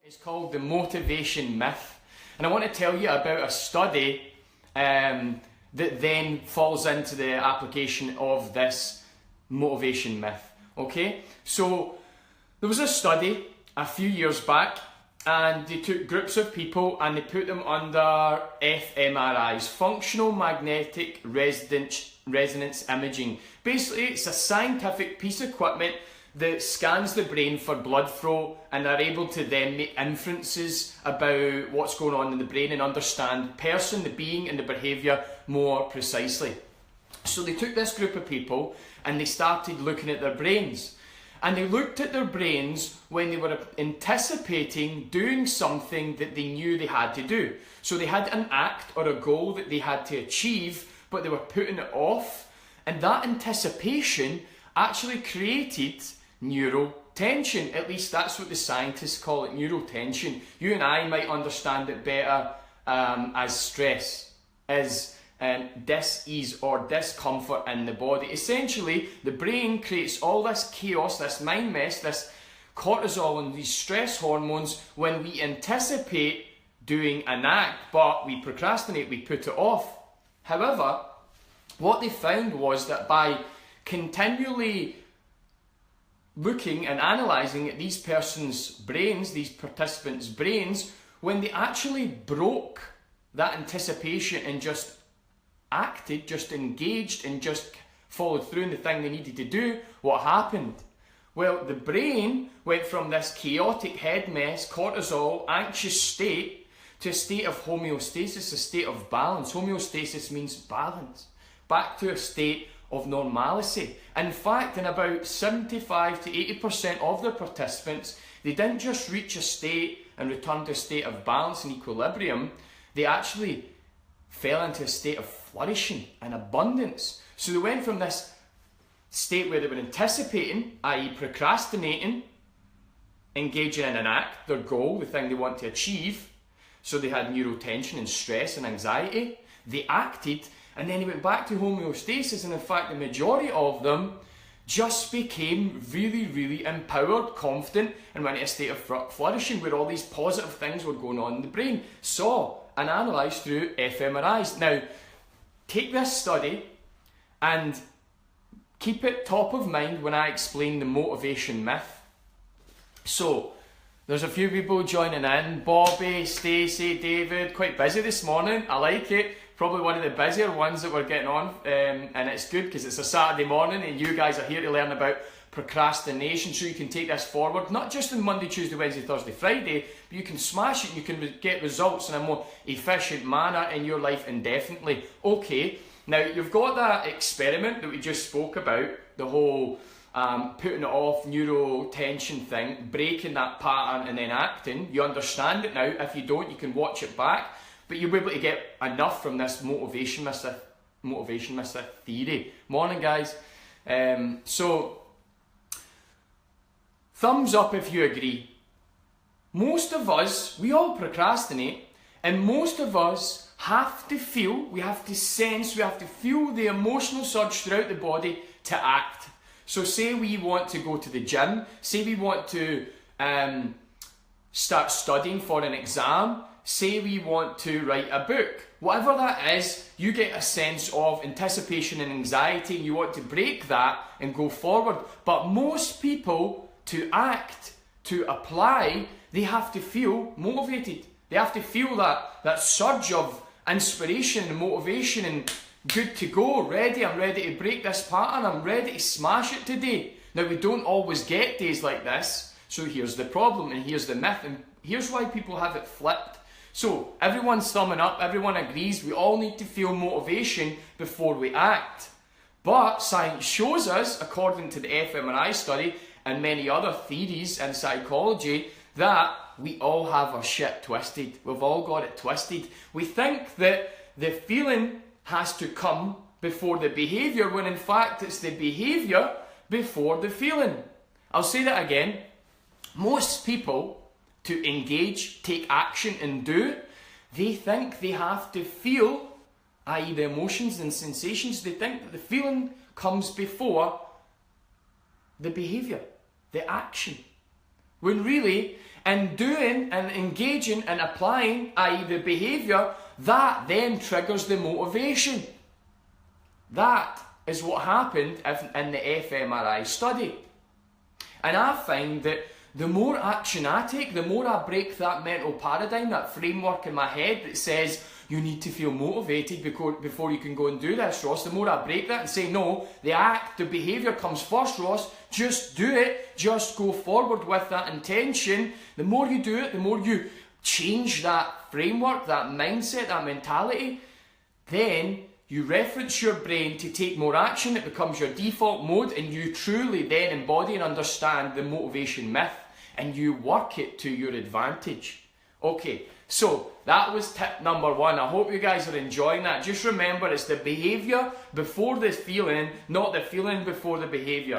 It's called the motivation myth, and I want to tell you about a study that then falls into the application of this motivation myth. Okay, so there was a study a few years back, and they took groups of people and they put them under fMRIs, functional magnetic resonance imaging. Basically, it's a scientific piece of equipment that scans the brain for blood flow and are able to then make inferences about what's going on in the brain and understand the person, the being and the behaviour more precisely. So they took this group of people and they started looking at their brains. And they looked at their brains when they were anticipating doing something that they knew they had to do. So they had an act or a goal that they had to achieve, but they were putting it off. And that anticipation actually created neurotension. At least that's what the scientists call it, neurotension. You and I might understand it better as stress, as dis-ease or discomfort in the body. Essentially, the brain creates all this chaos, this mind mess, this cortisol and these stress hormones when we anticipate doing an act, but we procrastinate, we put it off. However, what they found was that by continually looking and analysing at these persons' brains, these participants' brains, when they actually broke that anticipation and just acted, just engaged and just followed through in the thing they needed to do, what happened? Well, the brain went from this chaotic head mess, cortisol, anxious state to a state of homeostasis, a state of balance. Homeostasis means balance. Back to a state of normalcy. In fact, in about 75 to 80% of the participants, they didn't just reach a state and return to a state of balance and equilibrium, they actually fell into a state of flourishing and abundance. So they went from this state where they were anticipating, i.e. procrastinating, engaging in an act, their goal, the thing they want to achieve. So they had neurotension and stress and anxiety. They acted, and then they went back to homeostasis, and in fact the majority of them just became really, really empowered, confident, and went into a state of flourishing where all these positive things were going on in the brain. Saw and analysed through fMRIs. Now, take this study and keep it top of mind when I explain the motivation myth. So, there's a few people joining in. Bobby, Stacey, David, quite busy this morning. I like it. Probably one of the busier ones that we're getting on. And it's good because it's a Saturday morning and you guys are here to learn about procrastination, so you can take this forward, not just on Monday, Tuesday, Wednesday, Thursday, Friday, but you can smash it, you can get results in a more efficient manner in your life indefinitely. Okay, now you've got that experiment that we just spoke about, the whole putting it off, neurotension thing, breaking that pattern and then acting. You understand it now. If you don't, you can watch it back, but you'll be able to get enough from this motivation myth theory. Morning, guys. So thumbs up if you agree. Most of us, we all procrastinate, and most of us have to feel, we have to sense, we have to feel the emotional surge throughout the body to act. So say we want to go to the gym, say we want to start studying for an exam, say we want to write a book. Whatever that is, you get a sense of anticipation and anxiety, and you want to break that and go forward. But most people, to act, to apply, they have to feel motivated. They have to feel that surge of inspiration and motivation and good to go, ready, I'm ready to break this pattern, I'm ready to smash it today. Now, we don't always get days like this, so here's the problem and here's the myth, and here's why people have it flipped. So, everyone's thumbing up, everyone agrees, we all need to feel motivation before we act. But science shows us, according to the fMRI study, and many other theories in psychology, that we all have our shit twisted. We've all got it twisted. We think that the feeling has to come before the behaviour, when in fact it's the behaviour before the feeling. I'll say that again. Most people, to engage, take action and do, they think they have to feel, i.e. the emotions and sensations, they think that the feeling comes before the behaviour, the action. When really, in doing and engaging and applying, i.e. the behaviour, that then triggers the motivation. That is what happened in the fMRI study. And I find that the more action I take, the more I break that mental paradigm, that framework in my head that says you need to feel motivated before you can go and do this, Ross. The more I break that and say, no, the act, the behaviour comes first, Ross. Just do it. Just go forward with that intention. The more you do it, the more you change that framework, that mindset, that mentality, then you reference your brain to take more action. It becomes your default mode, and you truly then embody and understand the motivation myth, and you work it to your advantage. Okay, so that was tip number 1. I hope you guys are enjoying that. Just remember, it's the behaviour before the feeling, not the feeling before the behaviour.